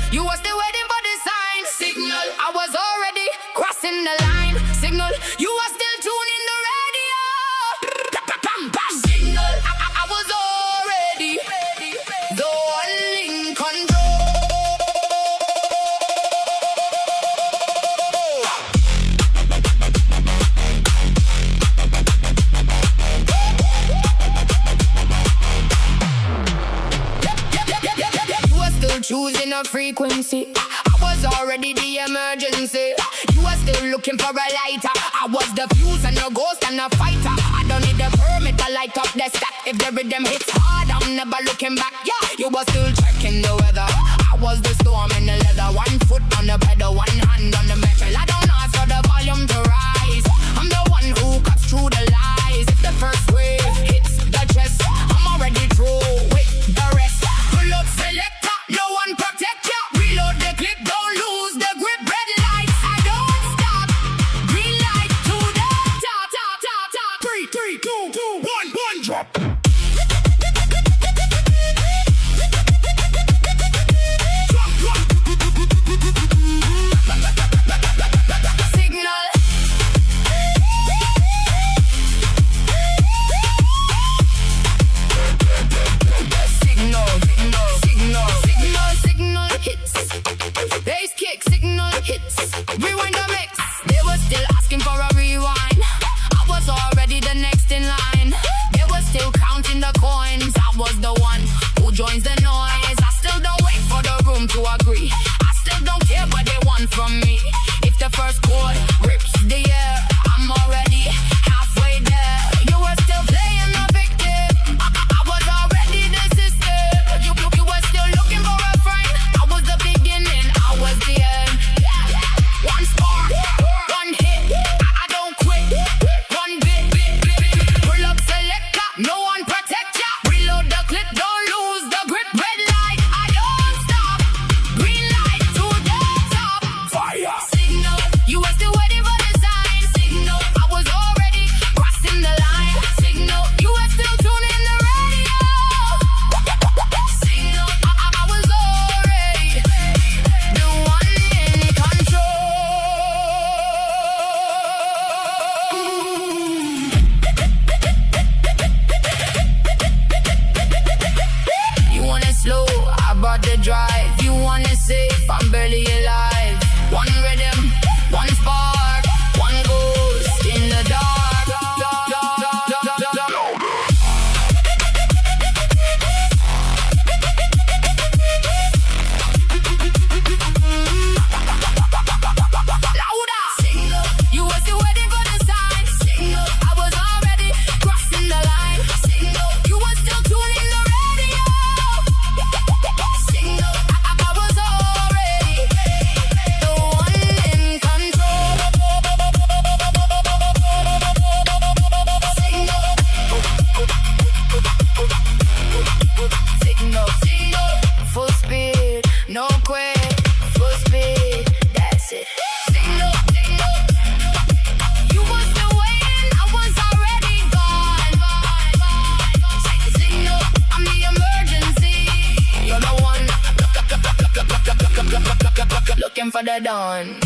You were still waiting for the sign. Signal, I was already crossing the line. Signal, you were still tuning the radio. Signal, I was already the one in control. You were still choosing a frequency. I was already the emergency. You were still looking for a lighter. I was the fuse and the ghost and the fighter. I don't need a permit to light up the stack. If the rhythm hits hard, I'm never looking back. Yeah, you were still checking the weather. I was the storm in the leather. 1 foot on the pedal, 1 hand on the metal. I don't ask for the volume to rise. I'm the one who cuts through the lies. If the first wave hits the chest, I'm already through with the rest. Pull up selector, no one protect ya. Reload the clip, don't lose the grip. Red lights, I don't stop. Green light to the top, top, top, top. 3, 3, 2, 2, 1, 1, drop. Rewind the mix. They were still asking for a rewind. I was already the next in line. They were still counting the coins. I was the one who joins the noise. I still don't wait for the room to agree. I still don't care what they want from me. If the first chord rips the air, I'm already halfway there. You were still playing the victim. I was already the sister. You were still looking for a friend. I was the beginning, I was the end. One spark, one hit, I don't quit. One bit, pull up selector, no one protect ya. Reload the clip, don't lose the grip. Red light, I don't stop. Green light to the top. Fire. Signal, you were still waiting for the sign. Signal, I was already crossing the line. Signal, you were still tuning the radio. Signal, I was already the one in control. You want it slow, I brought the drive. You want it safe, I'm barely alive. One rhythm, one spark, one ghost in the dark. Louder! Signal, you were still waiting for the sign. Signal, I was already crossing the line. Signal, you were still tuning the radio. Signal, I was already the one in control. Signal, signal, full speed, no quit, full speed, that's it. Signal, signal, you were still waiting, I was already gone. Signal, I'm the emergency. You're the one looking for the dawn.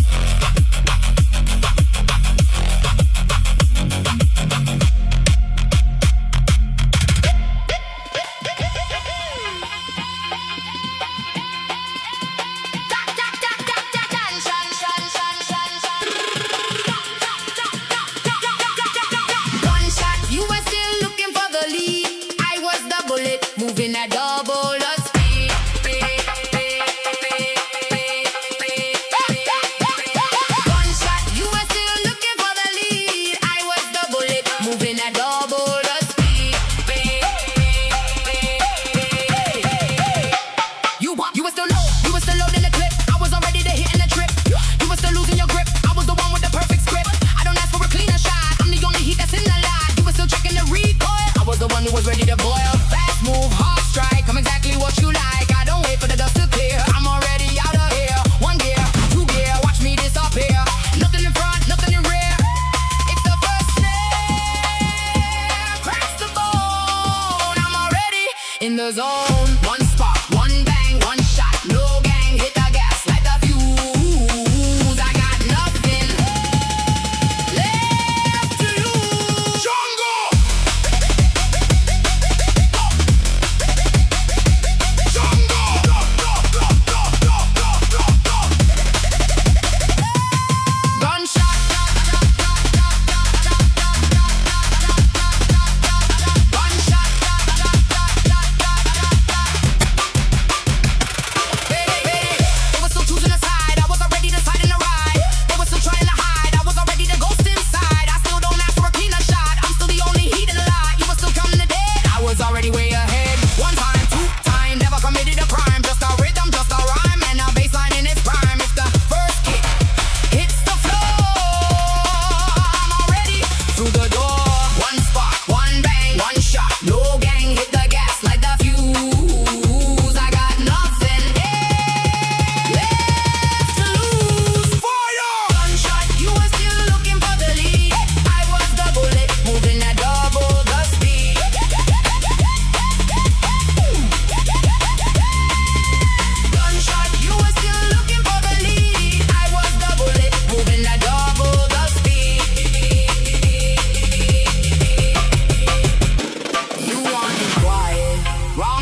Gunshot, you were still looking for the lead. I was the bullet, moving at double the speed. Gunshot, you were still looking for the lead. I was the bullet, moving at double the speed. You were still low, you were still loading the clip. I was already the hit and the trip. You were still losing your grip. I was the one with the perfect script. I don't ask for a cleaner shot. I'm the only heat that's in the lot. You were still checking the recoil. I was the one who was ready to boil. Fast move, hard strike. I'm exactly what you like. I don't wait for the dust to clear. I'm already out of here. 1 gear, 2 gear. Watch me disappear. Nothing in front, nothing in rear. It's the first snare. Cracks the bone. I'm already in the zone. One spot, one bang, one shot. No gang, hit again.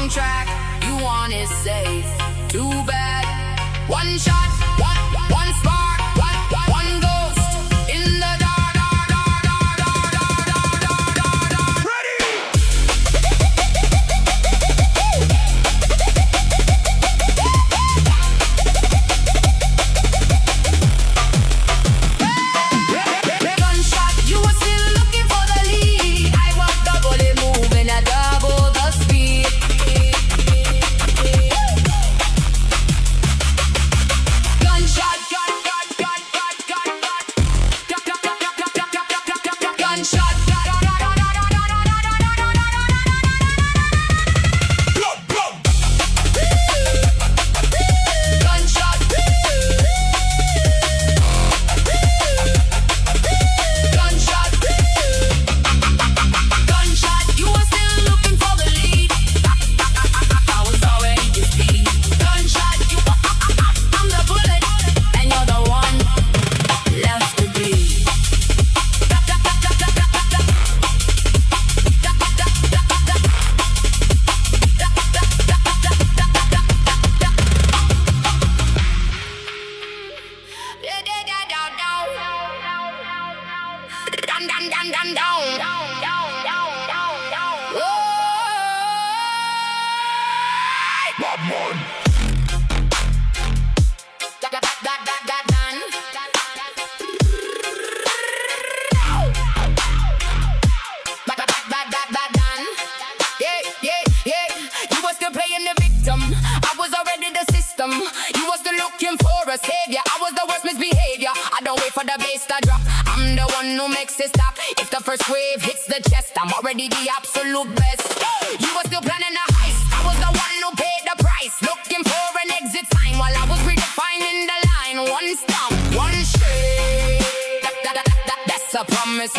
wrong track. You want it safe. Too bad. One shot, one spark, one ghost in the dark.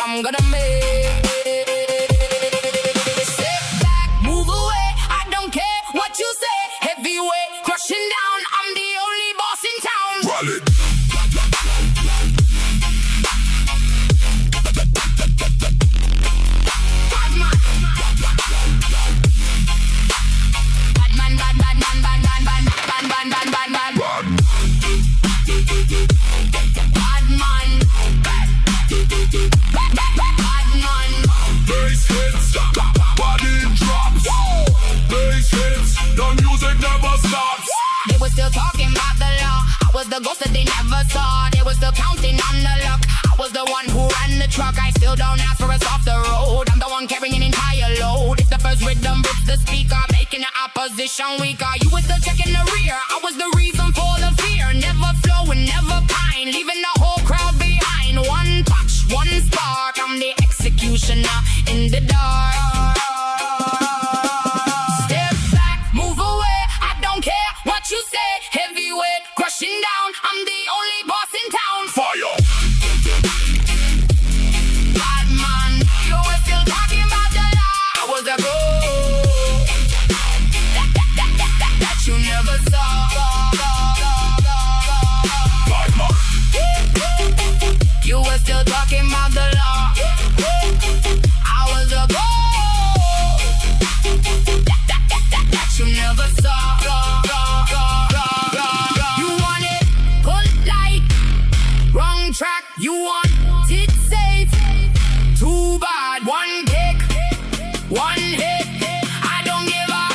I'm gonna make. Sit back, move away. I don't care what you say. Heavyweight, crushing down. I'm the only boss in town. Roll it. Badman. Badman, Badman, Badman, Badman, Badman, Badman, Badman. Bass hits, body drops. Bass hits, the music never stops. They were still talking about the law. I was the ghost that they never saw. They were still counting on the luck. I was the one who ran the truck. I still don't ask for us off the road. I'm the one carrying an entire load. If the first rhythm rips the speaker, making the opposition weaker. You were still checking the rear. I was the reason for the fear. Never flowing, never pine, leaving the whole crowd behind. One touch, one spark. I'm the executioner in the dark. Step back, move away. I don't care what you say. Heavyweight, crushing down. I'm the only boss in town. Fire. Badman, you were still talking about the law. I was the ghost that you never saw. Badman. You were still talking about the law. I was a ghost that you never saw. You want it polite, wrong track. You want it safe. Too bad, one kick, one hit. I don't give a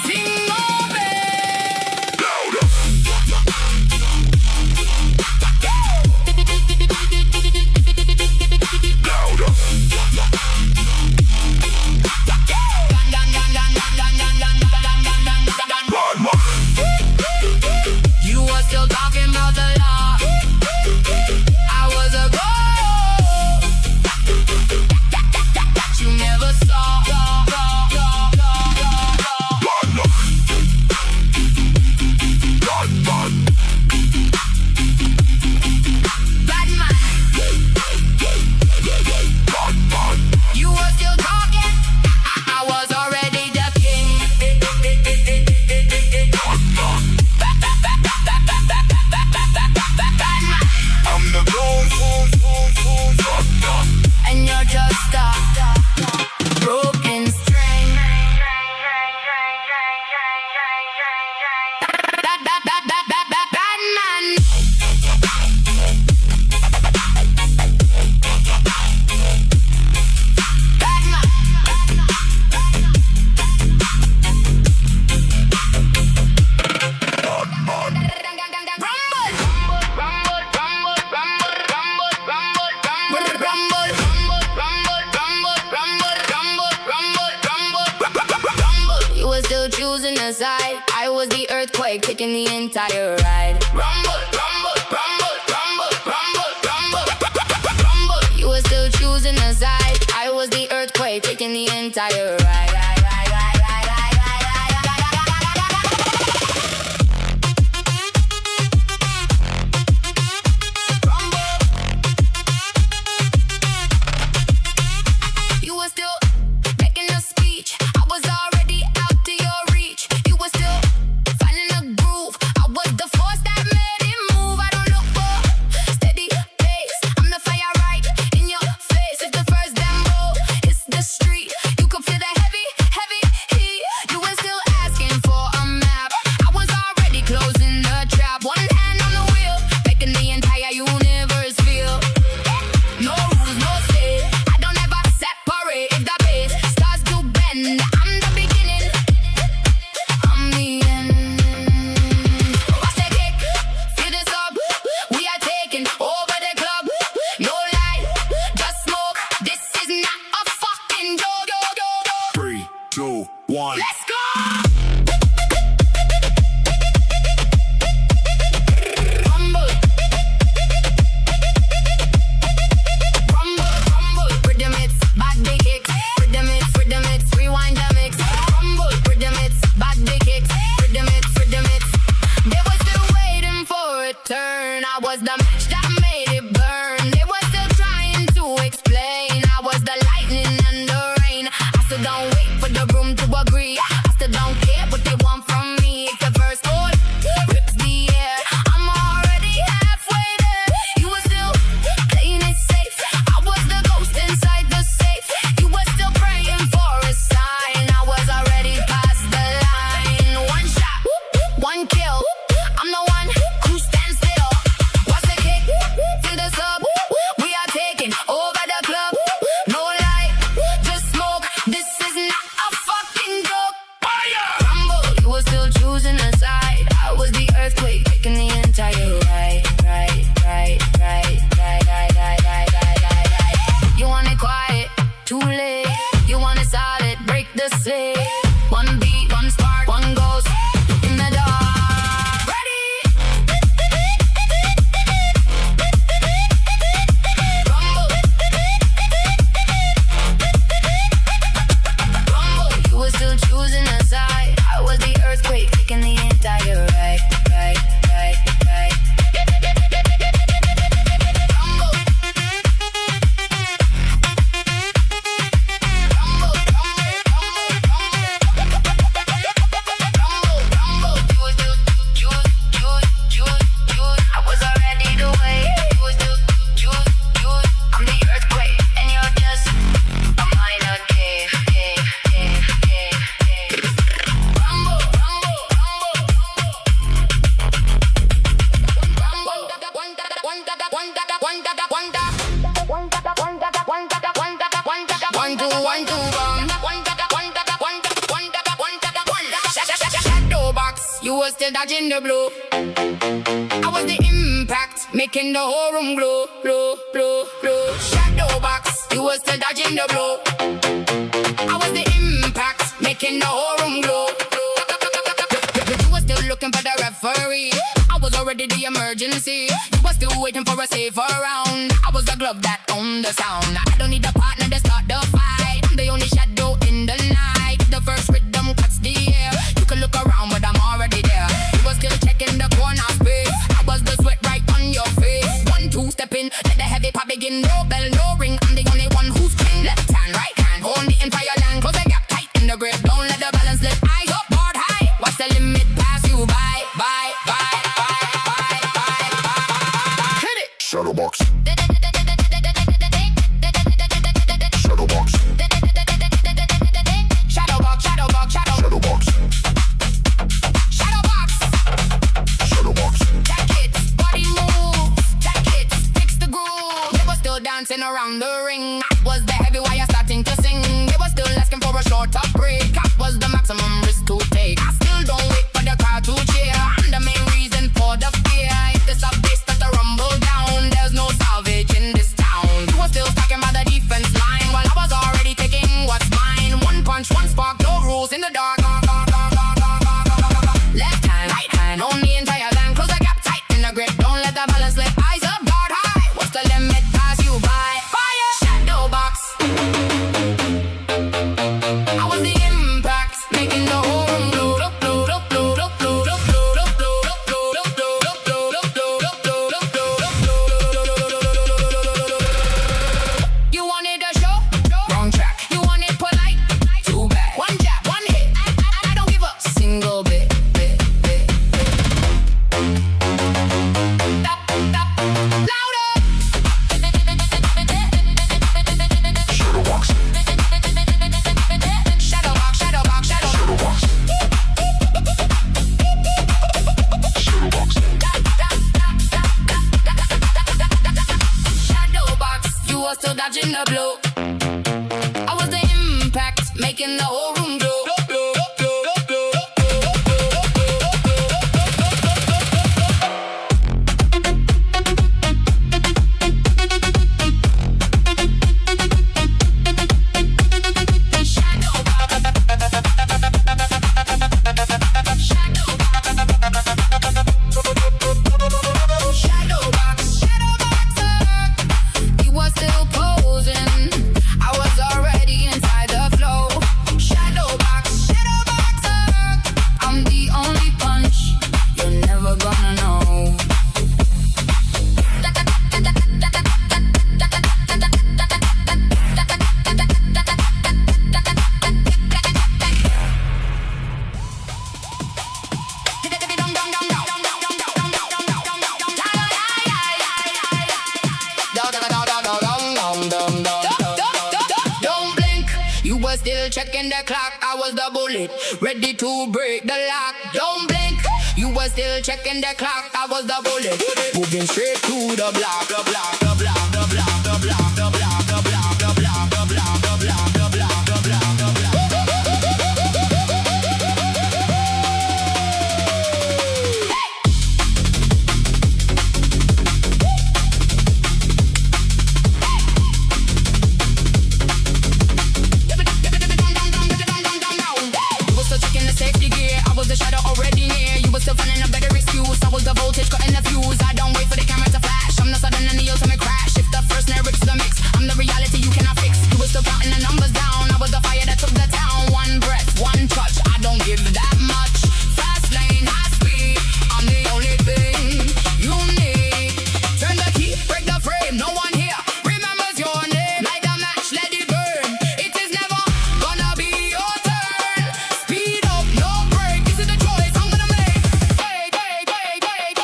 single bit. choosing a side. I was the earthquake taking the entire ride. Rumble, rumble, rumble, rumble, rumble, rumble, rumble. You were still choosing a side. I was the earthquake taking the entire ride. Shadowbox, you were still dodging the blow. I was the impact, making the whole room glow, glow, glow, glow. Shadowbox, you were still dodging the blow. I was the impact, making the whole room glow. You were still looking for the referee. I was already the emergency. You were still waiting for a safer round. I was the glove that owned the sound. I don't need a partner to start the fight. I'm the only shadow in the night. The first rhythm cuts the air. You can look around, but I'm already there. You were still checking the corner space. I was the sweat right on your face. 1, 2, step in, let the heavy pop begin. No bell, no ring. I'm the only one who's clean. Left hand, right hand, hold the entire land. Close the gap tight in the grip. Don't let the balance slip. Eyes up, board high. Watch the limit pass you by, by, by, by, by, by, by. Hit it. Shadowbox. single bit. Louder. Shadowbox. Shadowbox, Shadowbox, Shadowbox. Shadowbox. Shadowbox, you were still dodging the blow. I was the impact, making the whole room glow. Checking the clock, I was the bullet, ready to break the lock. Don't blink, you were still checking the clock, I was the bullet, moving straight to the block, the block, the block, the block, the block, the block, the block, the block, the block, the block, the block, the block, the block. The shadow already near. You were still finding a better excuse. I was the voltage cutting the fuse. I don't wait for the camera to flash. I'm the sudden and the ultimate crash. If the first lyric to the mix, I'm the reality you cannot fix. You were still counting the numbers down. I was the fire that took the town. One breath, one touch. I don't give that much. Fast lane, high speed. I'm the only thing you need. Turn the key, break the frame. No one here remembers your name. Light the match, let it burn. It is never gonna be your turn. Speed up, no break. This is the choice I'm gonna make. Wait, wait, wait, wait.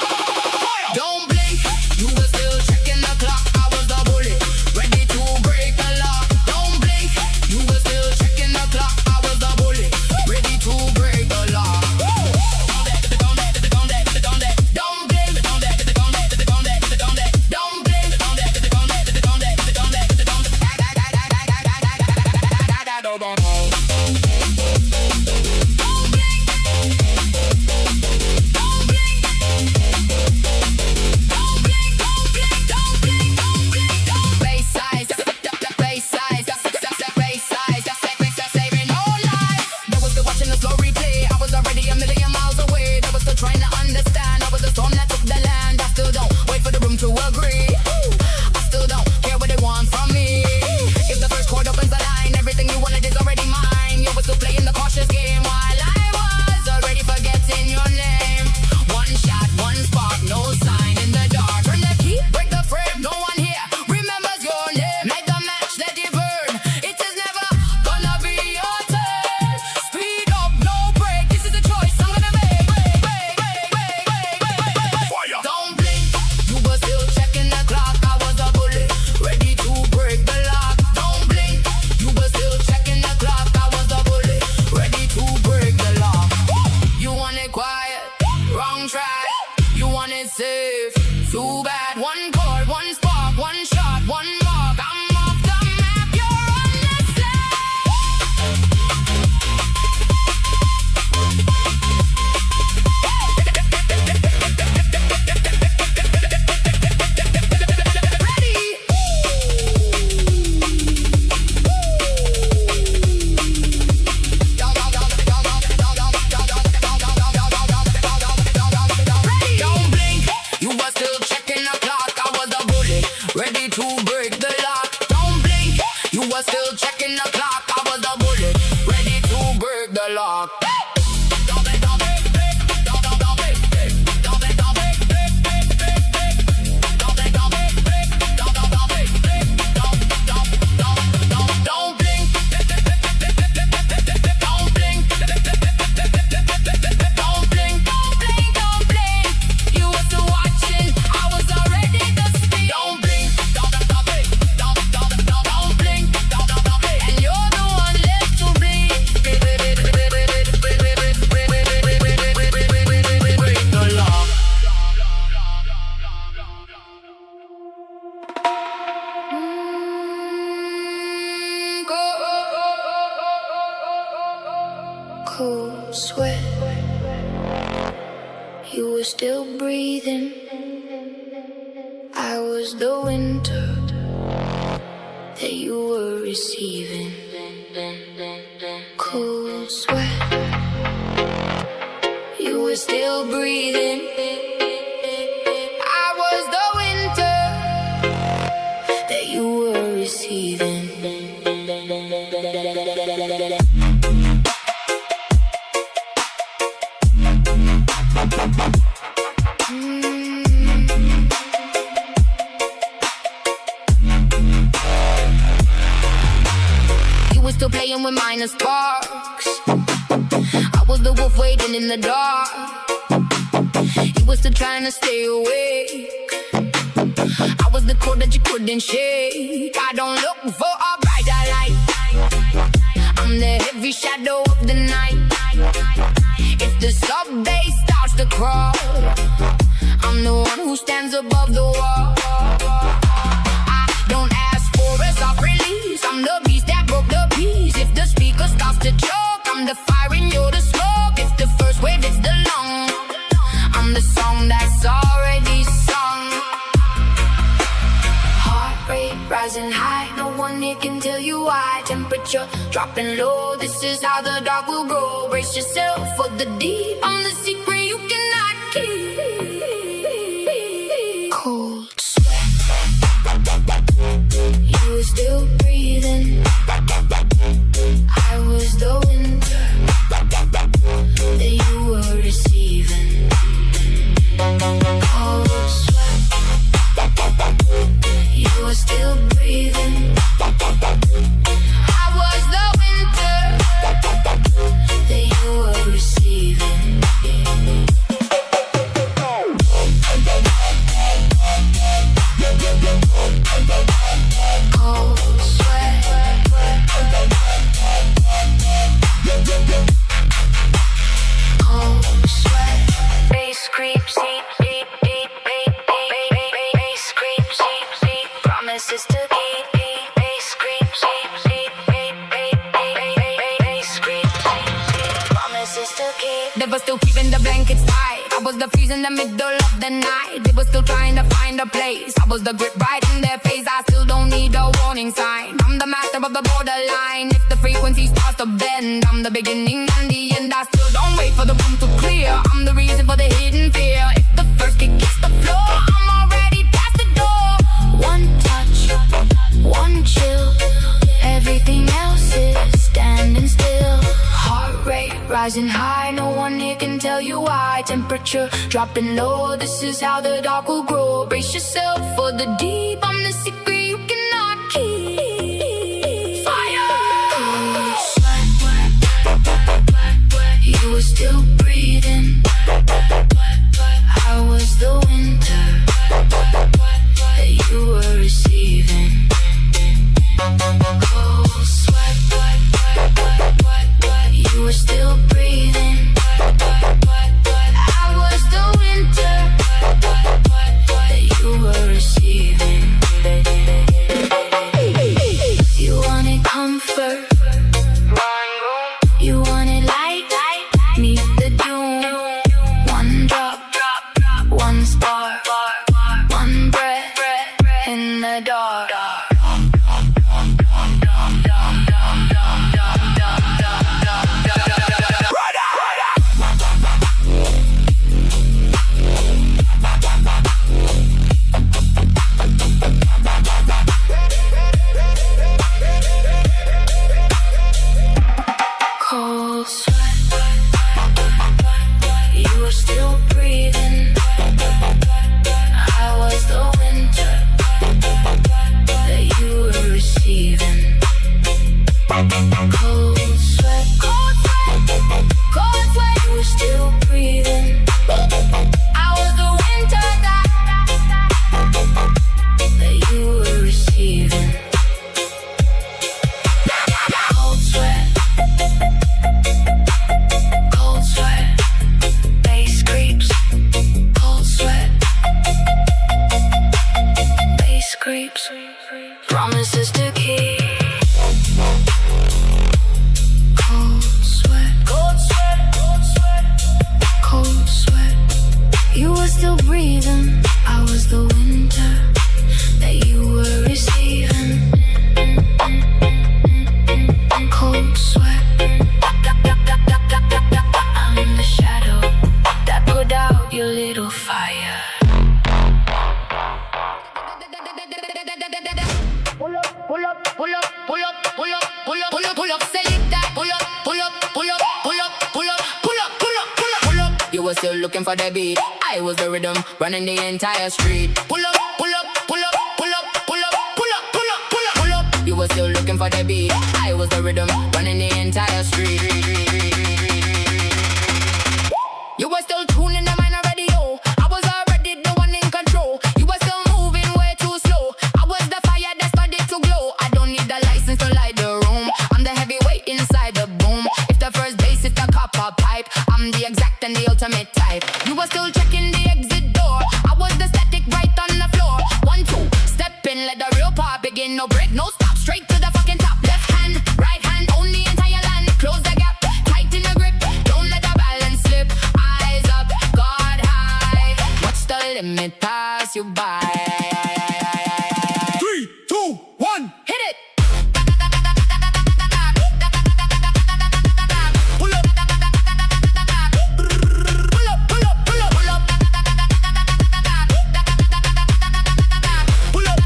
Don't blink. You were still checking the clock. I was the bullet, ready to break the lock. Don't blink. You were still checking the clock. I was the bullet, ready to break the lock. You were still breathing. I was the winter that you were receiving. Cold sweat. You were still breathing. I was the winter that you were receiving. You were still playing with minor sparks. I was the wolf waiting in the dark. You were still trying to stay awake. I was the cold that you couldn't shake. I don't look for a brighter light. I'm the heavy shadow of the night. If the sub-bass starts to crawl, I'm the one who stands above the wall. I don't ask for a soft release. I'm the beast that broke the peace. If the speaker starts to choke, I'm the fire and you're the smoke. If the first wave hits the lung, I'm the song that's already sung. Heart rate rising high, no one here can tell you why. Temperature dropping low, this is how the dark will grow. Brace yourself for the deep, I'm the secret you cannot keep. Cold sweat. You were still breathing. I was the winter that you were receiving. Cold sweat. You were still breathing. I was the winter that you were receiving. Cold sweat. Cold sweat. Bass creeps, bass creeps, promises to keep. Bass creeps, bass creeps, promises to keep. They were still keeping the blankets tight. I was the freeze in the middle of the night. They were still trying to find a place. I was the grip right in their face. I still don't need a warning sign. I'm the master of the borderline. If the frequency starts to bend, I'm the beginning and the end. I still don't wait for the room to clear. I'm the reason for the hidden fear. If the first kick hits the floor, I'm already past the door. One touch, one chill. Everything else is standing still. Heart rate rising high, no one here can tell you why. Temperature dropping low, this is how the dark will grow. Brace yourself for the deep, I'm the secret you cannot keep. Fire! You were still breathing. I was the winter that you were receiving. Cold sweat. You were still breathing. I was the winter that you were receiving. You wanted comfort. You wanted light, neath the dune. One still breathing. I was the winter that you were receiving. Cold sweat. I'm the shadow that put out your little fire. Pull up, pull up, pull up, pull up, pull up, pull up, pull up, pull up, Selector. Pull up, pull up, pull up, pull up, pull up, pull up, pull up, pull up, pull up. You were still looking for the beat. I was the rhythm, running the entire street. Pull up, pull up, pull up, pull up, pull up, pull up, pull up, pull up, pull up. You were still looking for the beat. I was the rhythm, running the entire street. You were still tuning the minor radio. I was already the one in control. You were still moving way too slow. I was the fire that started to glow. I don't need a license to light the room. I'm the heavyweight inside the boom. If the first bass is the copper pipe, I'm the exact and the ultimate type. You were still checking the exit door. I was the static right on the floor. 1, 2, step in, let the real part begin. No break, no stop, straight to the fucking top. Left hand, right hand, own the entire land. Close the gap, tight in the grip. Don't let the balance slip. Eyes up, God high. Watch the limit pass you by. 3, 2, 1. Hit it. Pull up, Pull up, pull up, pull up, pull up. pull up.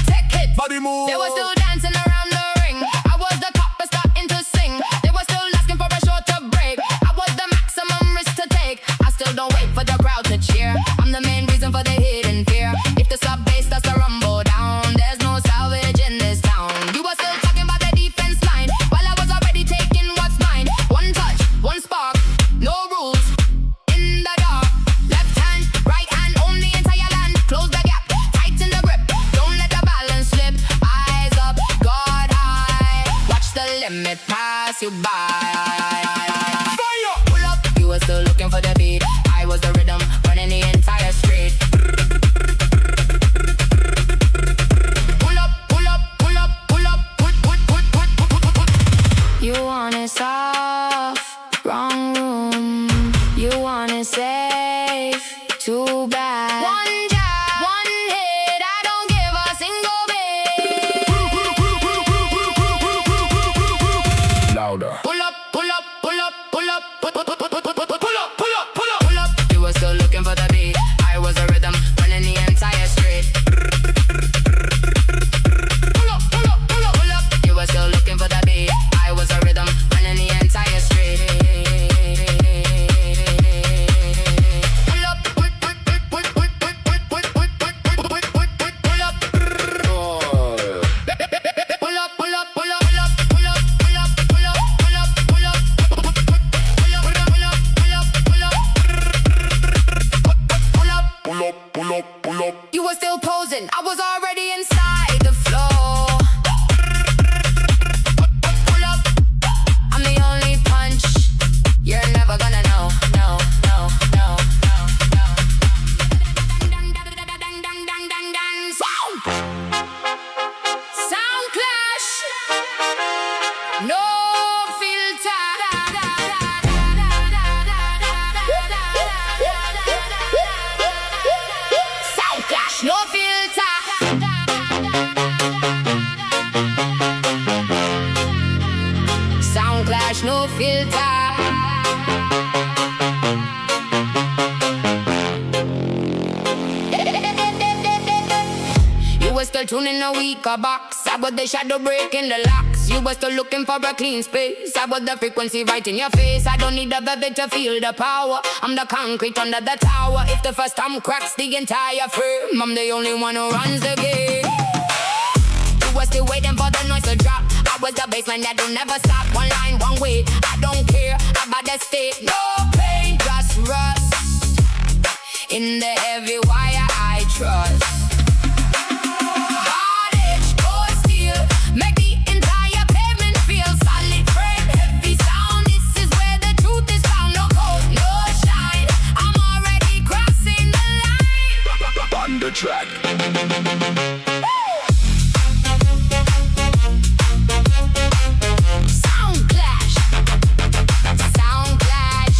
Take hits. Body move. They were still dancing around the ring. I was the copper starting to sing. They were still asking for a shorter break. I was the maximum risk to take. I still don't wait for the crowd to cheer. I'm the main reason for the hidden fear. If the sub bass starts to rumble down, there's no salvage in this town. You were still talking about the defense line while I was already taking what's mine. One touch, one spark, no rules. In the dark, left hand, right hand, own the entire land. Close the gap, tight in the grip. Don't let the balance slip. Eyes up, God high. Watch the limit pass you by. Fire. Pull up, you were still looking for the beat. I was the rhythm, running the entire street. Pull up, pull up, pull up, pull up, put. You want it soft, wrong room. You want it safe, too bad. One job, one hit. I don't give a single bit. Louder. Pull up, pull up, pull up, pull up, put. Pull up, pull up, pull up. Pull up, you were still looking for the beat. I was the rhythm, running the entire street. Pull up, pull up, pull up. Pull up, you were still looking for the beat. I was the rhythm, running the entire street. Pull up, pull up. Pull up, pull up, pull up, pull up, pull up, pull up, pull up, pull up, pull up, pull up, Pull up, pull up. You were still posing, I was already inside the flow. Pull up, I'm the only punch. You're never gonna know, no, no, no, no, no. Soundclash, no filter. Soundclash, no filter. Soundclash, no filter. You were still tuning a weaker box. I was the shadow breaking the locks. You were still looking for a clean space. I was the frequency right in your face. I don't need a velvet to feel the power. I'm the concrete under the tower. If the first time cracks the entire frame, I'm the only one who runs the game. You were still waiting for the noise to drop. I was the baseline that don't never stop. One line, one way. I don't care about the state. No pain, just rust. In the heavy wire I trust. Hard edge, core steel. Make the entire pavement feel solid frame. Heavy sound, this is where the truth is found. No cold, no shine. I'm already crossing the line. On the track. Soundclash. Soundclash.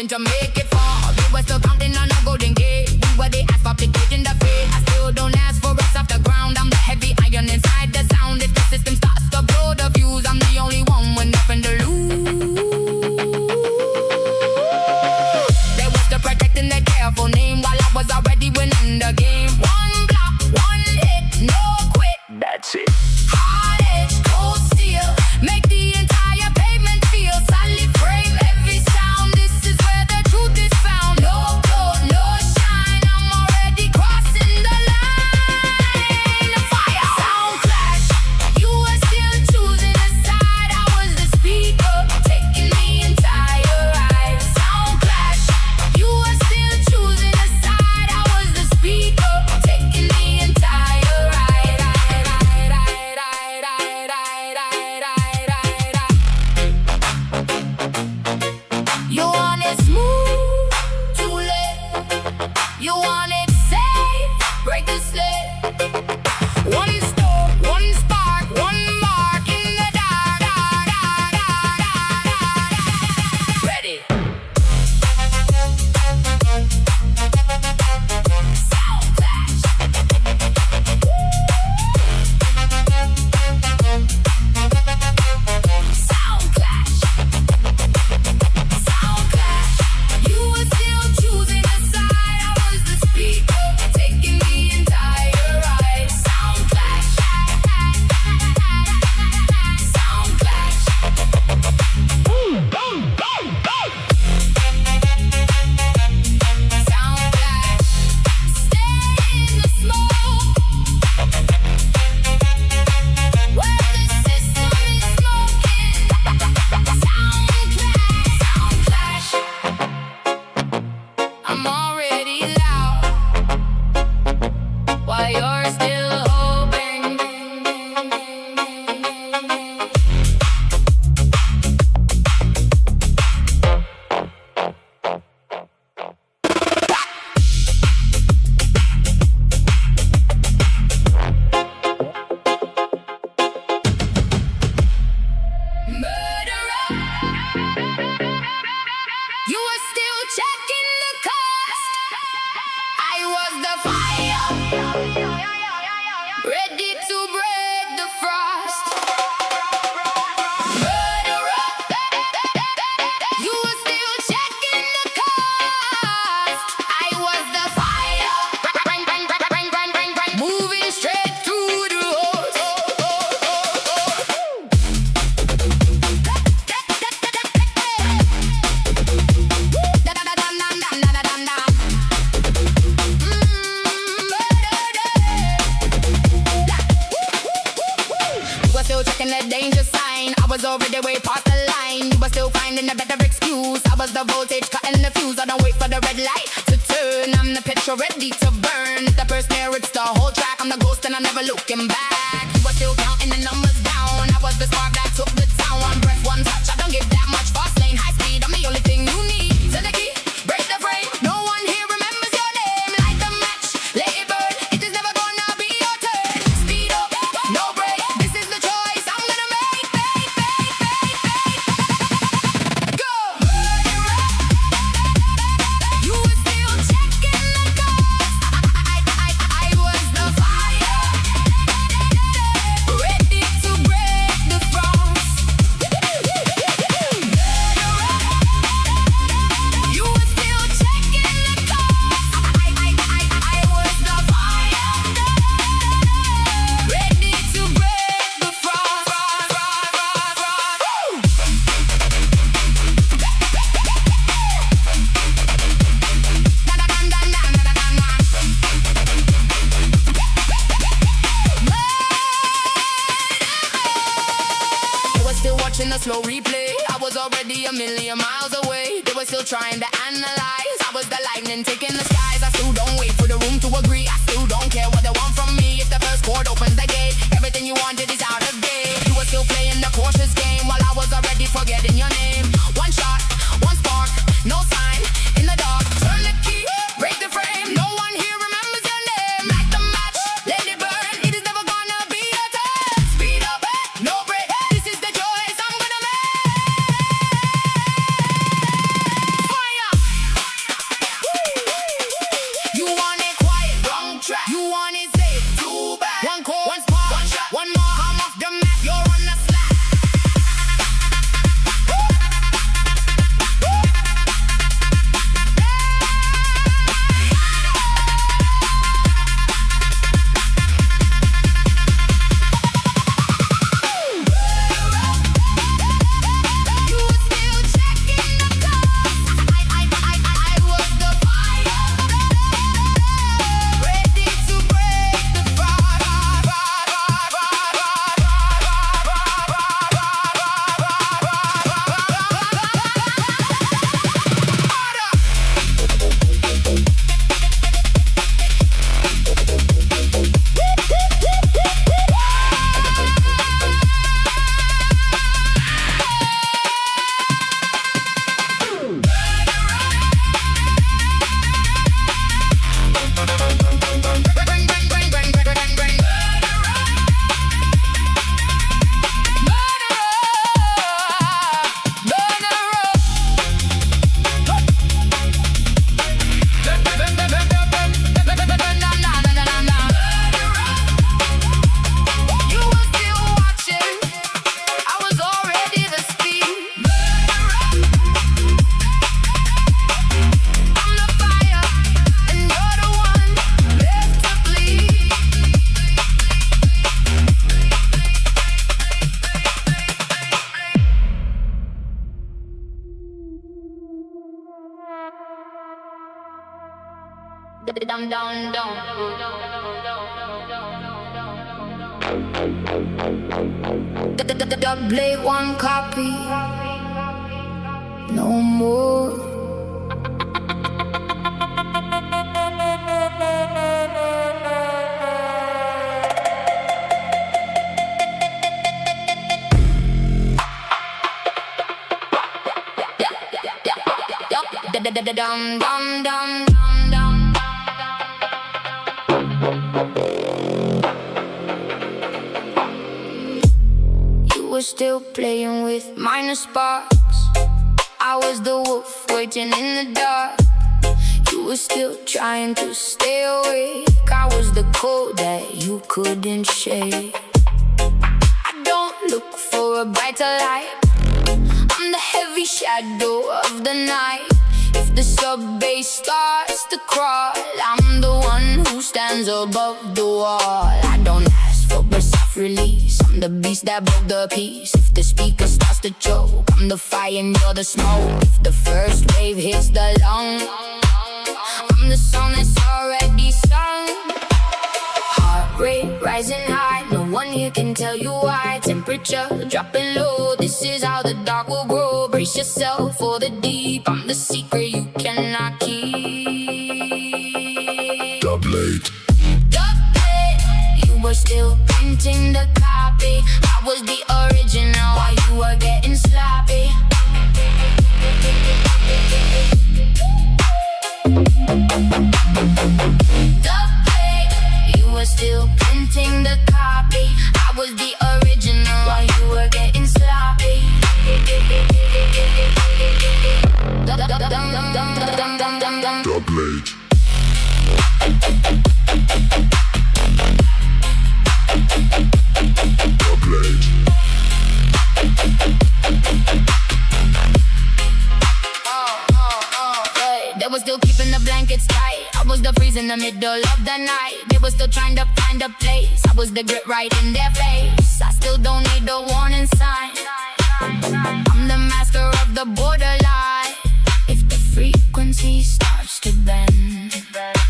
willing to make it far. We were still counting on a golden gate. We were the asphalt dictating the fate. I still don't ask for us off the ground. I'm the heavy iron inside the sound. If the system starts to blow the fuse, I'm the only one with nothing to lose. They was still protecting their careful name while I was already winning the game. One block, one hit, no quit. That's it. Hard edge, cold steel, make the entire pavement feel solid frame. Every sound, this is where the truth is found. No glow, no shine, I'm already crossing the line. Fire! Soundclash, you were still choosing a side. I was the speaker, taking the entire ride. Soundclash, you were still choosing a side. I was the speaker, taking the entire ride. You want it smooth, too late. You want it safe, break the slate. One stone, one spark, one mark in the dark. Ready. Soundclash. Soundclash. Soundclash. You were still choosing a side. I was the speaker, taking the entire ride. Soundclash. Soundclash. Soundclash. Stay in the smoke. Where the system is smoking. Soundclash. I'm already loud while you're still hoping. Murderer, you were still checking the cost. I was the fire, ready to break the frost. Murderer, you were still checking the cost. I was the fire, moving straight through the host. You were still checking the danger sign. I was already way past the line. You were still finding a better excuse. I was the voltage cutting the fuse. I don't wait for the red light to turn. I'm the petrol ready to burn. The first snare, it's the whole track. I'm the ghost and I'm never looking back. You were still counting the numbers down. I was the spark that took the town. One breath, one touch. I don't give that much. Fast lane, high speed. I'm the only thing you need. To the key, break the frame. No one here remembers your name. Light the match, let it burn. It is never gonna be your turn. Speed up, no break. This is the choice I'm gonna make. Go! Murderer, you were still checking the cost. I was the fire, ready to break the frost. You were still checking the cost. I was the fire, ready to break the frost. They were still watching the slow replay. I was already a million miles away. They were still trying to analyze. I was the lightning taking the skies. I still don't wait for the room to agree. I still don't care what they want from me. If the first chord opens the gate, everything you wanted is out of date. You were still playing the cautious game while I was already forgetting your name. One shot, one spark, no sign in the dark. Turn the key, break the frame. No one here remembers your name. Light the match, let it burn. It is never gonna be your turn. Speed up, no break. This is the choice I'm gonna make. Fire! track. You want it safe, Too bad. one call, one spot, One shot. one more. Come off the map, you're on the slack. You were still checking the cost. I was the fire, ready to break the You were still watching, I was already the speed. I'm the fire, and you're the one left to bleed. Dum dum dum. Dubplate one copy, no more. Dum dum dum dum dum. You were still playing with minor sparks. I was the wolf waiting in the dark. You were still trying to stay awake. I was the cold that you couldn't shake. I don't look for a brighter light. I'm the heavy shadow of the night. If the sub-bass starts to crawl, I'm the one who stands above the wall. I don't ask for a soft release. I'm the beast that broke the peace. If the speaker starts to choke, I'm the fire and you're the smoke. If the first wave hits the lung, I'm the song that's already sung. Heart rate rising high, no one here can tell you why. Temperature dropping low, this is how the dark will grow. Brace yourself for the deep, I'm the secret you cannot keep. Dubplate. Dubplate, you were still printing the copy. I was the original while you were getting sloppy. Dubplate, you were still printing the copy. I was the original while you were getting sloppy. Dubplate. Dubplate. They were still keeping the blankets tight. I was the freeze in the middle of the night. They were still trying to find a place. I was the grit right in their face. I still don't need a warning sign. I'm the master of the borderline. If the frequency starts to bend,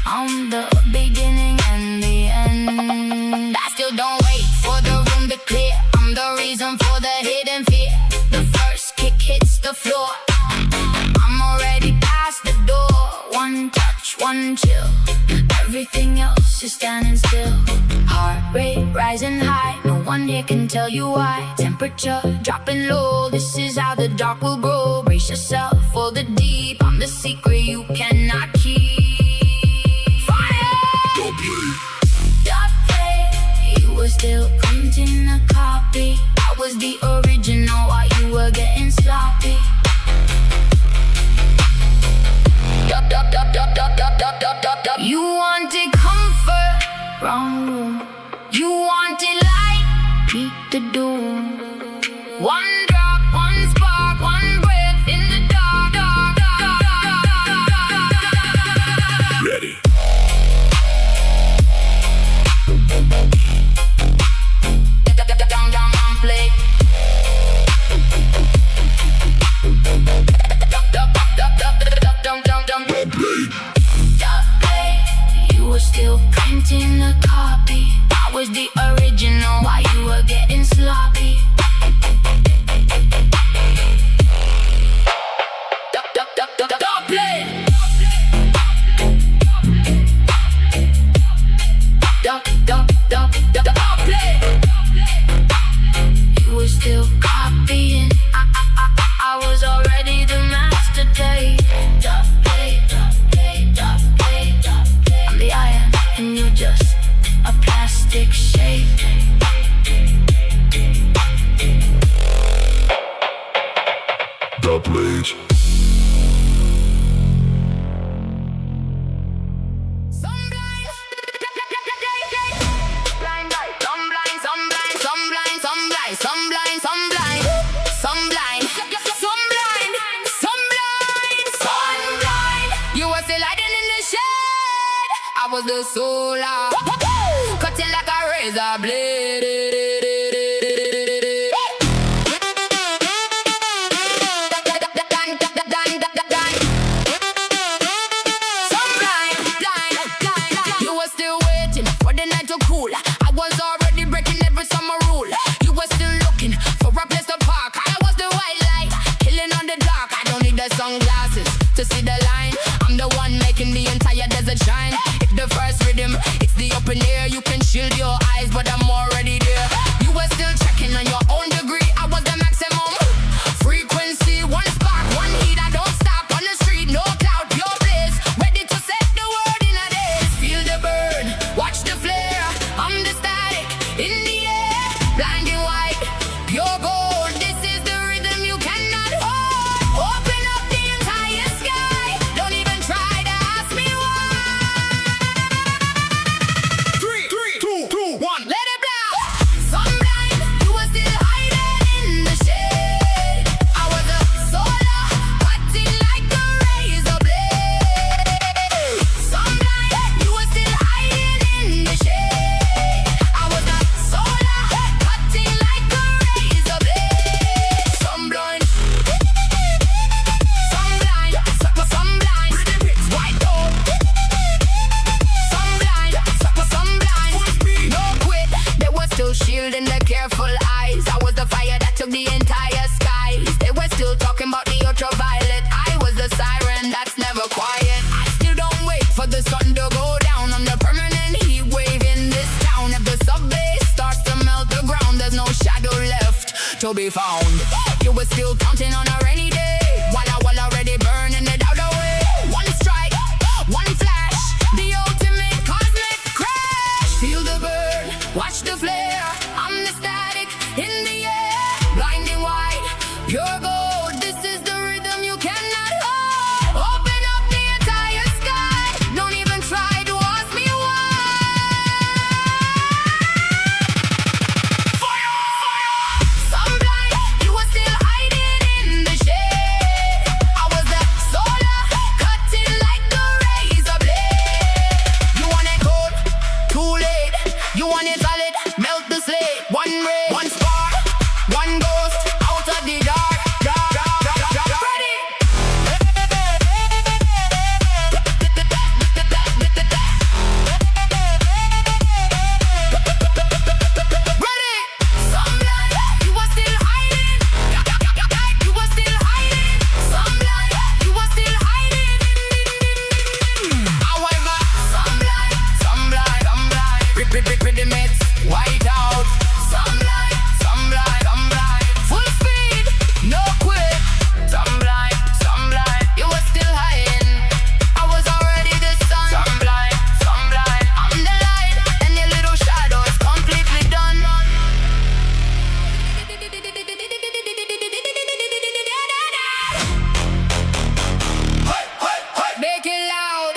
I'm the beginning and the end. I still don't wait for the room to clear. I'm the reason for the hidden fear. The first kick hits the floor, I'm already past the door. One touch, one chill, everything else is standing still. Heart rate rising high, no one here can tell you why. Temperature dropping low, this is how the dark will grow. Brace yourself for the deep, I'm the secret you cannot keep. Fire! Dubplate, you were still printing a copy. I was the original while you were getting sloppy. You wanted comfort, wrong room. You wanted light, beat the doom. One drop, one spark, one breath in the dark, dark, dark, dark, dark, dark, dark. Ready. Play. You were still printing a copy. I was the original while you were getting sloppy. Dubplate. Dubplate. You were still copying. I was already the master tape. Dubplate. I'm the iron and you're just a plastic shape. Dubplate. You were still hiding in the shade. I was the solar, cutting like a razor blade. You were still waiting for the night to cool. I was already breaking every summer rule. You were still looking for a place to park. I was the white light, killing on the dark. I don't need the sunglasses to see the line. I'm the one making the entire desert shine. If the first rhythm, it's the open air. You can shield your eyes, but I'm already there. You were still checking on your own degree. I was the maximum frequency. One spark, one heat. I don't stop on the street. No cloud, pure blaze. Ready to set the world in a daze. Feel the burn, watch the flare. I'm the static in the air. Blinding white, pure gold. This is the rhythm you cannot hold. Open up the entire sky. Don't even try to ask me why. 3, 2, 1. Let it blow. Sunblind, you were still hiding in the shade. I was a solar, cutting like a razor blade. Sunblind, you were still hiding in the shade. I was a solar, cutting like a razor blade. Sunblind, sunblind, white dog. Sunblind, no quit. They were still shielding the careful eyes. I was the fire that took the entire skies. They were still talking about the ultraviolet. I was the siren that's never quiet. I still don't wait for the sun to go down. I'm the permanent heat wave in this town. If the subway starts to melt the ground, there's no shadow left to be found. You were still counting on a rainy day while I was already burning it out away. One strike, one flash, the ultimate cosmic crash. Feel the burn, watch the flare. I'm the static in the air, blinding white, pure gold. This is the rhythm you cannot hold. Open up the entire sky. Don't even try to ask me why. Sunblind, you were still hiding in the shade. I was the solar, cutting like a razor blade. You want it cold, too late. You want it solid, melt the slate. One ray, one spark, one ghost out of the dark. Ready? Ready? Sunblind, you were still hiding. You were still hiding. Sunblind, you were still hiding. However, sunblind, pretty mates, white out. Sunblind, full speed, no quit. Sunblind, you were still hiding. I was already the sun. Sunblind, I'm the light, and your little shadow is completely done. Make it loud,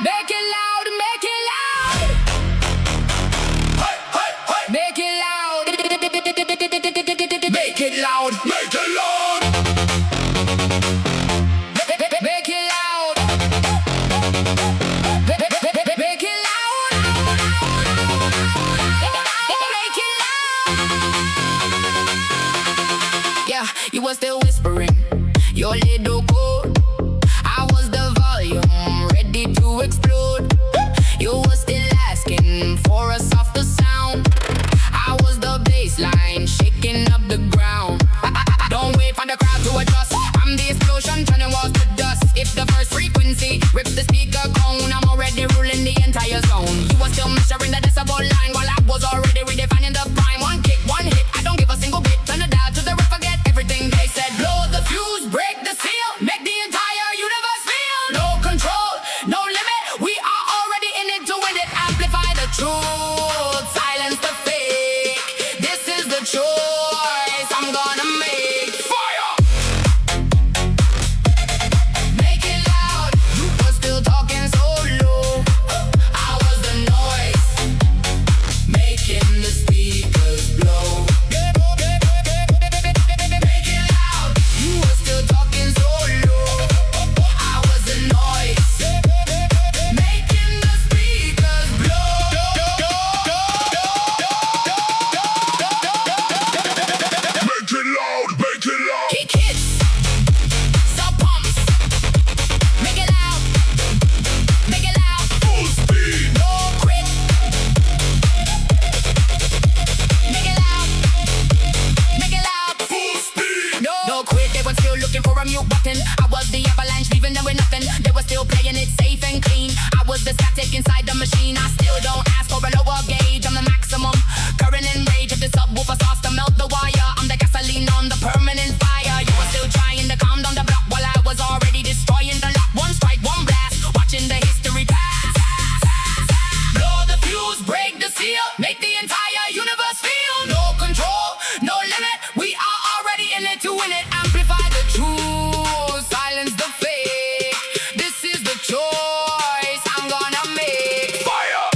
make it loud, make it loud. it loud, make it loud. Make it loud. Make it loud. Make it loud. Yeah, you were still whispering your little code. I was the volume ready to explode. You were still asking for a softer sound. I was the baseline shaking up the ground. Don't wait for the crowd to adjust. I'm the explosion turning walls to dust. If the first frequency rips the speaker cone, I'm already ruling the entire zone. You were still measuring the decibel line while I was already redefining the prime. One kick, one hit, I don't give a single bit. Turn it down to the roof, forget everything they said. Blow the fuse, break the seal, make the entire universe feel. No control, no limit, we are already in it to win it. Amplify the truth, silence the fake. This is the choice I'm gonna make. Fire! Make it loud, you were still talking so low. I was the noise, making the speakers blow. Make it loud, you were still talking so low. I was the noise, making the speakers blow. Make it loud, make it loud. Kick hits, sub pumps. Make it loud, make it loud. Full speed. No quit. Make it loud, make it loud. Full speed. No quit, they were still looking for a mute button. I was the avalanche leaving them with nothing. They were still playing it safe and clean. I was the static inside the machine. I still don't ask for a lower gauge. I'm the maximum current and rage. If the subwoofer starts to melt the wire, I'm the gasoline on the permanent fire. You were still trying to calm down the block while I was already destroying the lock. One strike, one blast, watching the history pass. Blow the fuse, break the seal, make the entire universe feel. No control, no limit, we are already in it to win it. Amplify the truth, silence the fake. This is the choice I'm gonna make. Fire!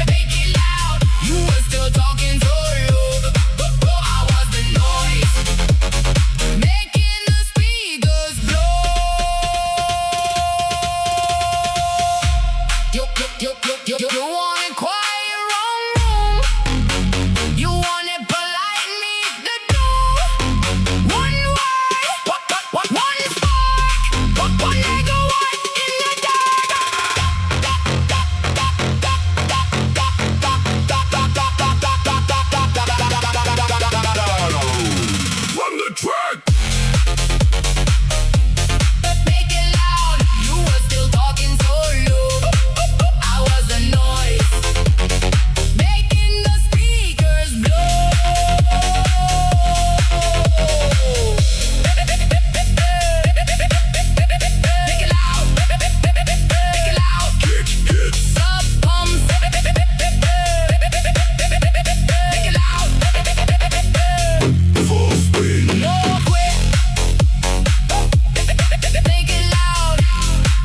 Make it loud, you were still talking so low. I was the noise, making the speakers blow. You want it quiet, wrong room. You want it polite, meet the door. One word, one spark, one megawatt in the Run the track! Make it loud, you were still talking so low. I was the noise, making the speakers blow. Make it loud, make it loud. Kick hits. Sub pumps. Make it loud. Full speed. No quit. Make it loud.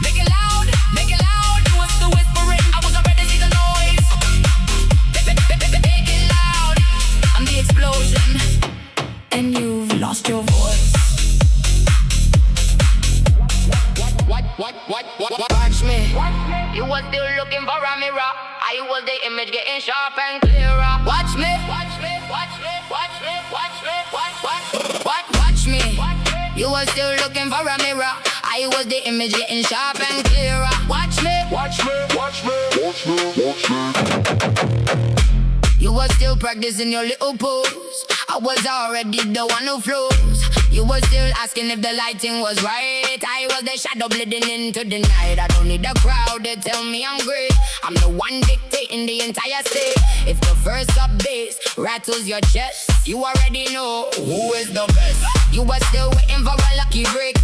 Make it loud. Make it loud. You was still whispering. I was already see the noise. Make it loud. I'm the explosion. And you've lost your voice. Watch me. You was still looking for a mirror. I was the image getting sharp and clearer. Watch me. Watch me. Watch me. Watch me. Watch me. Watch me. You was still looking for a mirror. I was the image getting sharp and clearer. Watch me. Watch me, watch me, watch me, watch me. You were still practicing your little pose. I was already the one who flows. You were still asking if the lighting was right. I was the shadow bleeding into the night. I don't need a crowd to tell me I'm great. I'm the one dictating the entire state. If the first up bass rattles your chest, you already know who is the best. You were still waiting for a lucky break.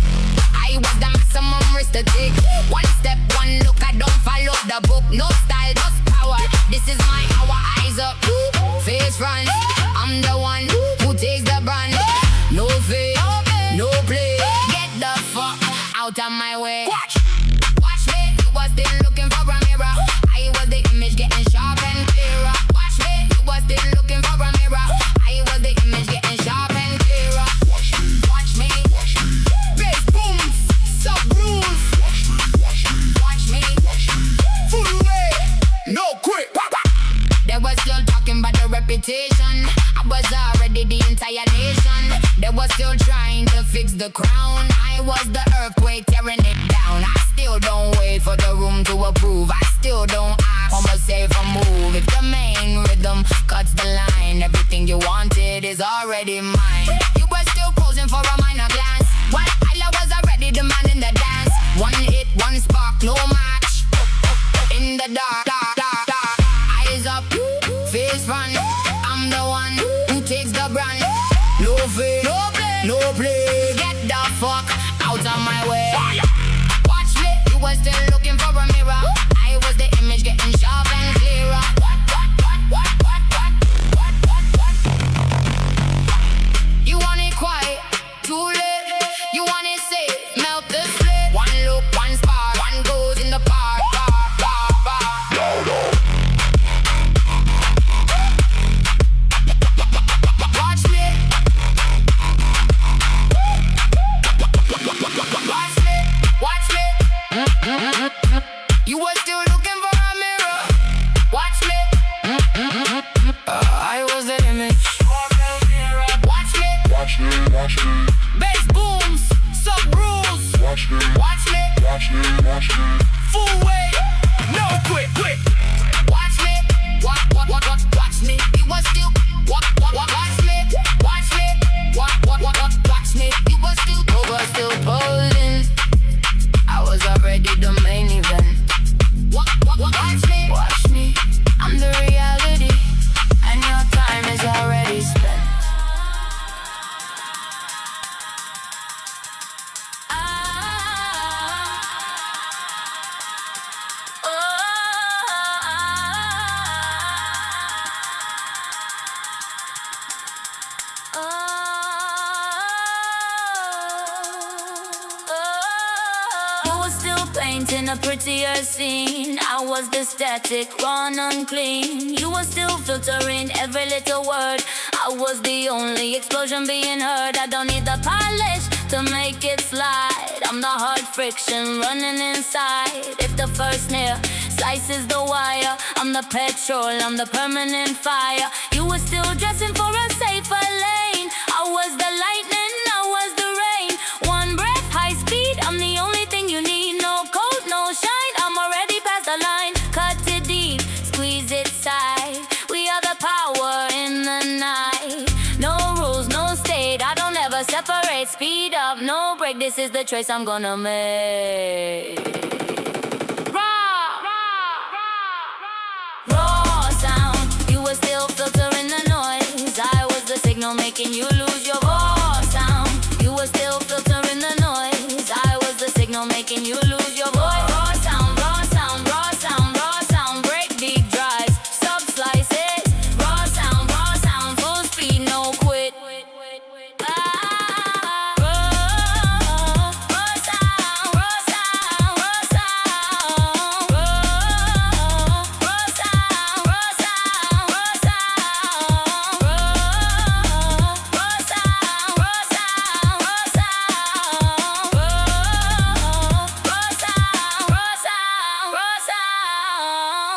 I was the maximum risk to take. One step, one look, I don't follow the book. No style, just power. This is my hour, eyes up, face front. I'm the one who takes the brand. No fake, no play. Get the fuck out of my way. Watch me, you was still looking for a mirror. I was the image getting sharp and clearer. Watch me, you was still looking for a mirror. I reputation. I was already the entire nation. They were still trying to fix the crown. I was the earthquake tearing it down. I still don't wait for the room to approve. I still don't ask for a safer move. If the main rhythm cuts the line, everything you wanted is already mine. You were still posing for a minor glance, while I was already the man in the dance. One hit, one spark, no match. In the dark, dark, dark, dark. Eyes up, face front. I'm the one who takes the brand. No fear, no play, no play. Get the fuck out of my way. Watch me, you were still looking for a mirror. I was the image getting sharp and clearer. You want it quiet, too late. You want it safe, melt the slate. One look, one spark, one goes in the park. Watch me. Watch me, watch me. You were still looking for a mirror. Watch me. I was the image. Watch me. Watch me, watch me, Bass booms, sub rules. watch me, Watch me. watch me, watch me. Full way. No quit, quit. Watch me. Watch me. You were still. Watch me. Watch me. Watch me. You were still posing. I was already the main event. Watch me. Watch me. I'm the reality, and your time is already spent. You were still painting a prettier scene. I was the static, raw and unclean. You were still filtering every little word. I was the only explosion being heard. I don't need the polish to make it slide. I'm the hard friction running inside. If the first nail slices the wire, I'm the petrol, I'm the permanent fire. You were still dressing for a safer lane. I was the lightning, I was the rain. One breath, high speed, I'm the only thing you need. No cold, no shine, I'm already past the line. Cut it deep, squeeze it tight. We are the power in the night. No rules, no state, I don't ever separate. Speed up, no break, this is the choice I'm gonna make. Raw sound, you were still filtering the noise. I was the signal making you lose your voice. Sound, you were still filtering the noise. I was the signal making you lose your voice. Raw sound, raw sound, raw sound, raw sound. Break deep drives, sub slices. Raw sound, full speed, no quit.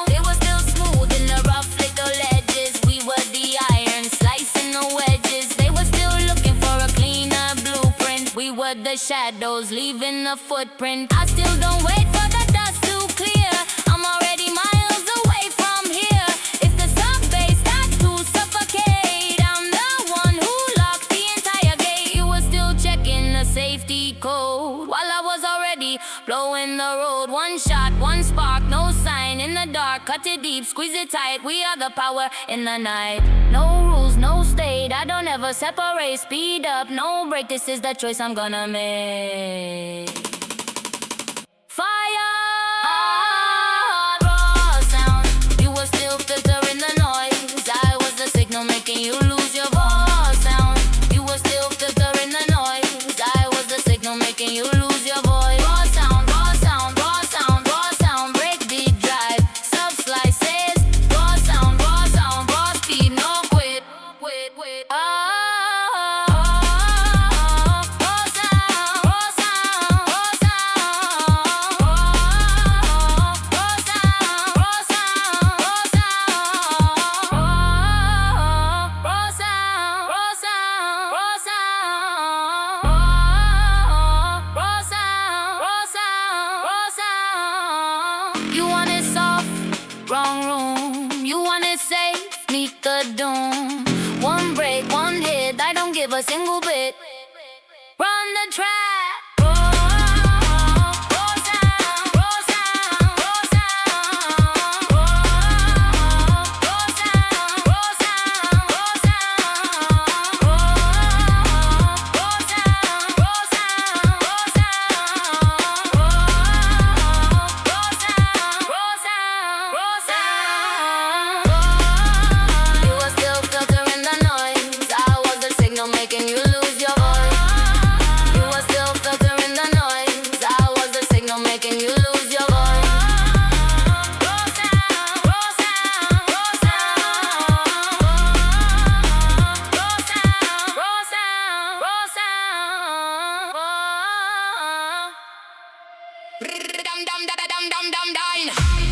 They were still smooth in the rough little ledges. We were the iron slicing the wedges. They were still looking for a cleaner blueprint. We were the shadows leaving a footprint. I still don't wait for the dust to clear. I'm already miles away from here. If the sub bass starts to suffocate, I'm the one who locked the entire gate. You were still checking the safety code while I was already blowing the road. One shot, one spark, no sign in the dark. Cut it deep, squeeze it tight. We are the power in the night. No rules, no state, I don't ever separate. Speed up, no break, this is the choice I'm gonna make. Fire! Raw sound, you were still filtering the noise. I was the signal making you lose your voice. Sound, you were still filtering the noise. I was the signal making you lose your voice. Raw sound, raw sound, raw sound, raw sound. Break beat drive, sub slices. Raw sound, raw speed, no quit. Raw sound, raw sound, raw sound, raw wrong room. You want it safe, meet the doom. One break, one hit, I don't give a single bit. Run the track.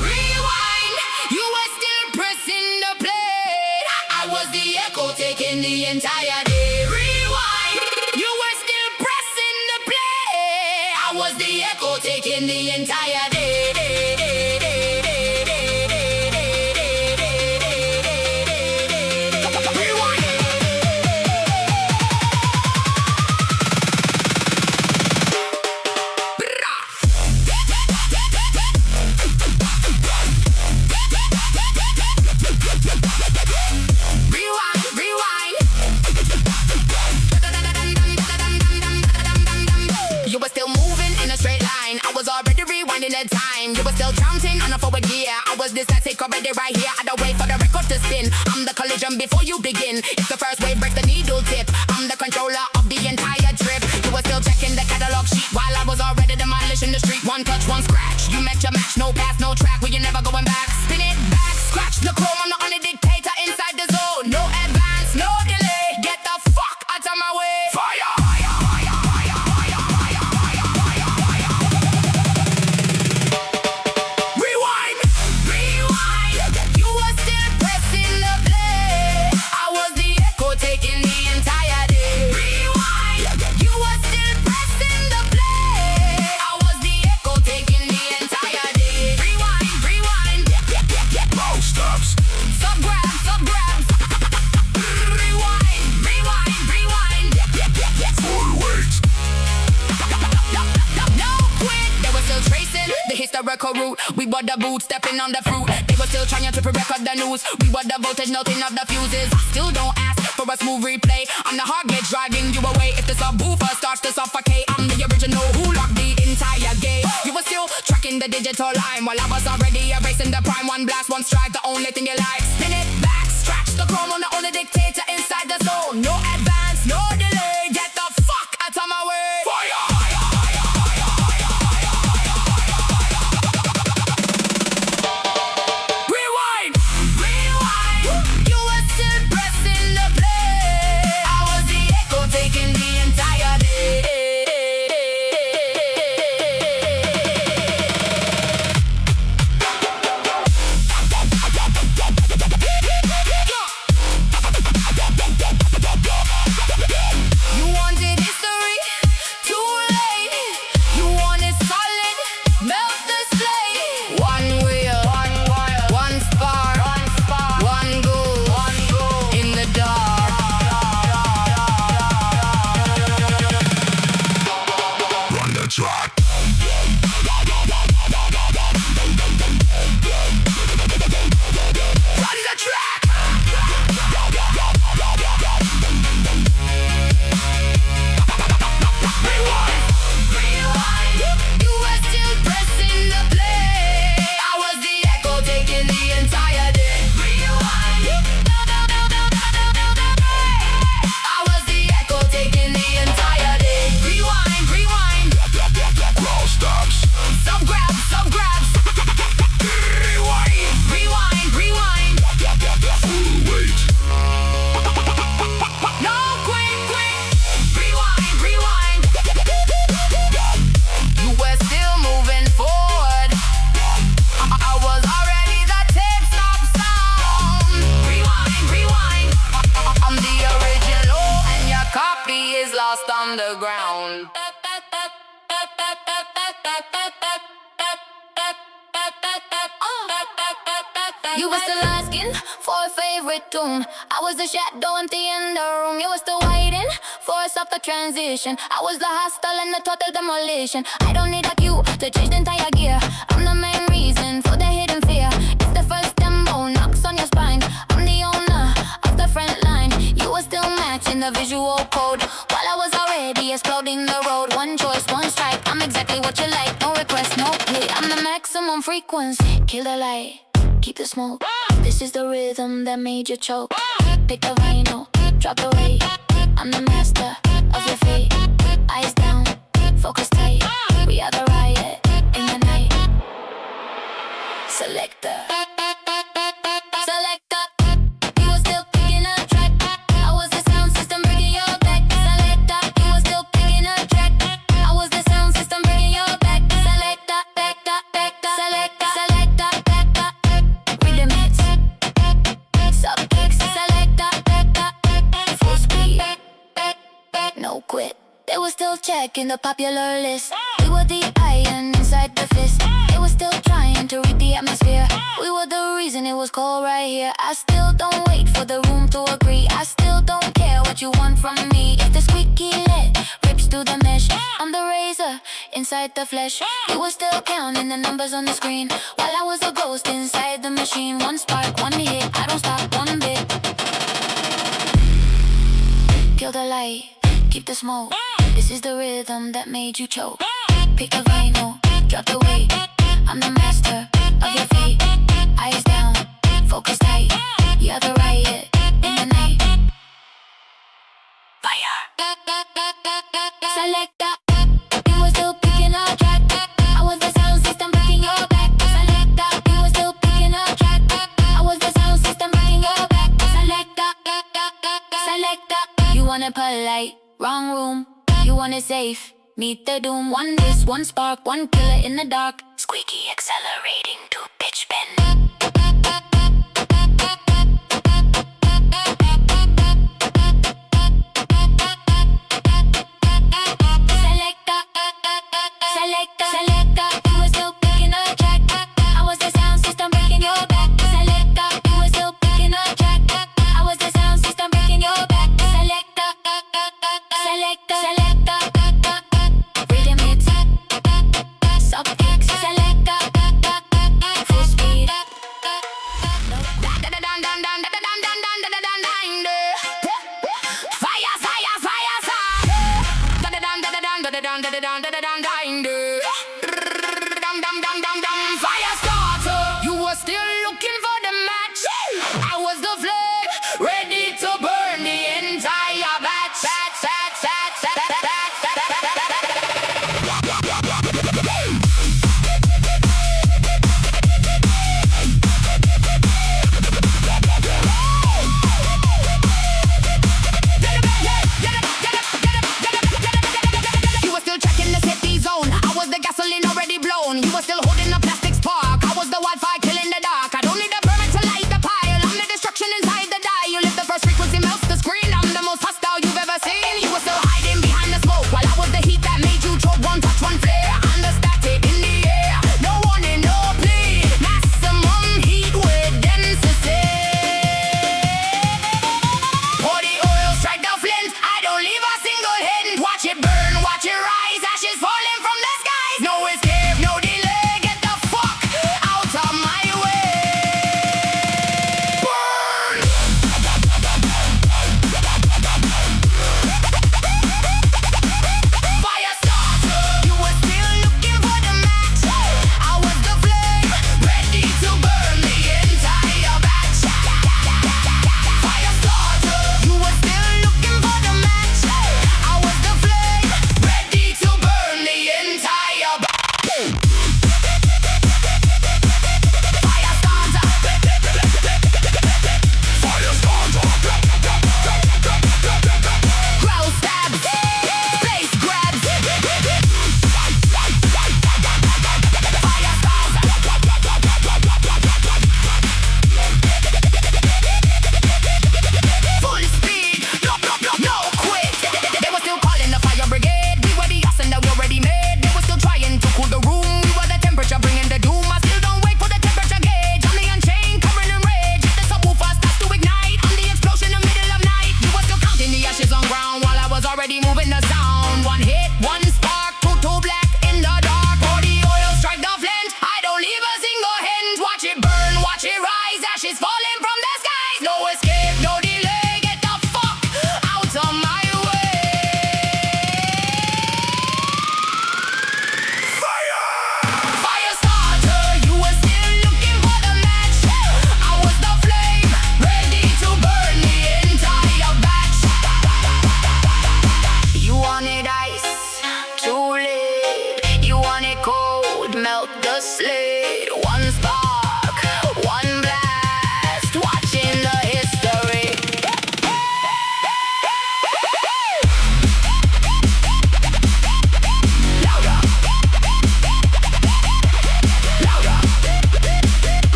Rewind, you were still pressing the play. I was the echo taking the entire day. Rewind, you were still pressing the play. I was the echo taking the entire day. Time. You were still counting on a forward gear. I was this static already right here. I don't wait for the record to spin. I'm the collision before you begin. If the first wave breaks the needle tip, I'm the controller of the entire trip. You were still checking the catalog sheet while I was already demolishing the street. One touch, one scratch. You met your match, no pass, no track. Well, you're never going back. Spin it back, scratch the chrome. I'm the only dictator inside the zone. No advance, no delay. Get the fuck out of my way. Fire! Historical route, we were the boots stepping on the fruit. They were still trying to record the news. We were the voltage noting of the fuses. Still don't ask for a smooth replay. I'm the hard gauge driving you away. If the subwoofer starts to suffocate, I'm the original who locked the entire game. You were still tracking the digital line while I was already erasing the prime. One blast, one strike, the only thing you like. Spin it back, scratch the chrome on the only dictator inside the zone. No advance, no delay. Get the fuck out of my way. Fire! Underground. You were still asking for a favorite tune. I was the shadow empty in the room. You were still waiting for a softer transition. I was the hostile and the total demolition. I don't need a cue to change the entire gear. I'm the main reason for the hidden fear. It's the first demo knocks on your spine. I'm the owner of the front line. You were still matching the visual code while I was already exploding the road. One choice, one strike. I'm exactly what you like. No request, no play. I'm the maximum frequency. Kill the light. Keep the smoke. This is the rhythm that made you choke. Pick the vinyl, drop the weight. I'm the master of your fate. Eyes down, focus tight. We are the riot in the night. Selector. Selector. You were still picking a track. I was the sound system bringing your back. Selector. You were still picking a track. I was the sound system bringing your back. Selector, selector, selector, selector, selector. No quit. They were still checking the popular list. We were the iron inside the fist. They were still trying to read the atmosphere. We were the reason it was cold right here. I still don't wait for the room to agree. I still don't care what you want from me. If the squeaky lid rips through the mesh, I'm the razor inside the flesh. You were still counting the numbers on the screen while I was a ghost inside the machine. One spark, one hit. I don't stop one bit. Kill the light. Keep the smoke. This is the rhythm that made you choke. Pick a vinyl, drop the weight. I'm the master of your fate. Eyes down, focus tight. You're the riot in the night. Fire. Selector. You were still picking a track. I was the sound system breaking your back. Selector. You were still picking a track. I was the sound system breaking your back. Selector. Selector. You want it polite. Wrong room, you want it safe. Meet the doom, one miss, one spark, one killer in the dark. Squeaky accelerating to pitch bend. Selector, selector, selector. You were still picking a track. I was the sound system breaking your back. Selector, you were still picking a track. I was the sound system breaking your back. Selector. Selector, selector, rhythm hits, sub kicks, selector, full speed.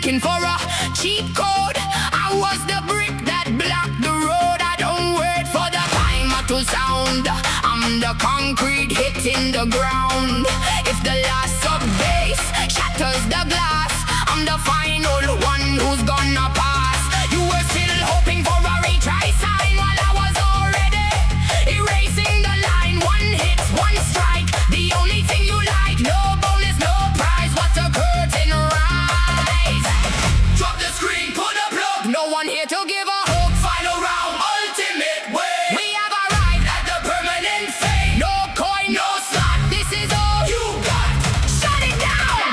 looking for a cheat code. I was the brick that blocked the road. I don't wait for the timer to sound. I'm the concrete hitting the ground. If the loss of bass shatters the glass, I'm the final one who's gonna pass. You were still hoping for a retry sign while I was already erasing the line. One hit, one strike, the only thing you like. No bonus, no prize. What's a curtain rise? Drop the screen, pull the plug. No one here to give a hook. Final round, ultimate way. We have arrived at the permanent fate. No coin, no slot. This is all you got. Shut it down.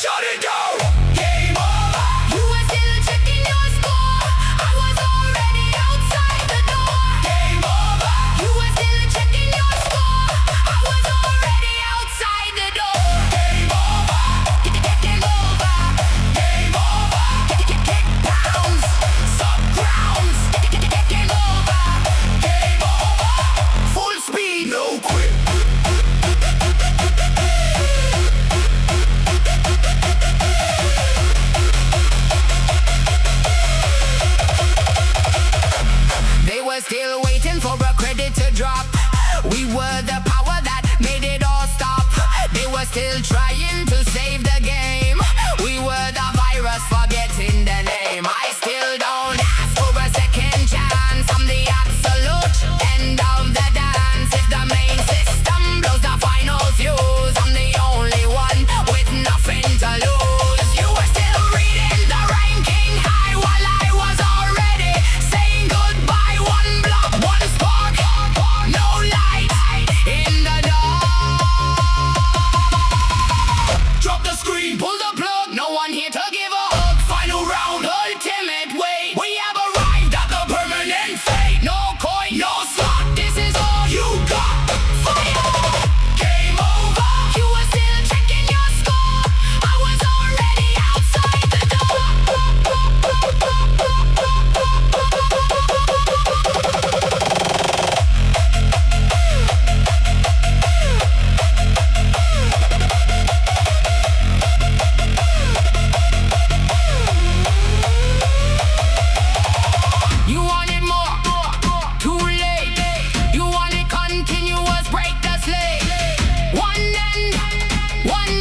Shut it down. Game over. You were still checking your score. I was already outside the door. Game over. You were still checking your score. I was already outside the door. Game over. Game over. Game over. Kick pounds. Sub grounds. Game over. Game over. Full speed. No quit. They were still waiting for a credit to drop. We were the power that made it all stop. They were still trying to save the game. We were the virus forgetting the name. I still don't ask for a second chance. I'm the absolute end of the dance. If the main system blows the final fuse, I'm the only one with nothing to lose. You were still reading the ranking high while I was already saying goodbye. One block, one spark, no light in the dark. Drop the screen, pull the plug. No one here to give a hug. Final round, ultimate way. We have arrived at the permanent fate. No coin, no slot. This is all you got. Fire. Game over. You were still checking your score. I was already outside the door. You wanted more, too late. You wanted continuous, break the slate. One end, one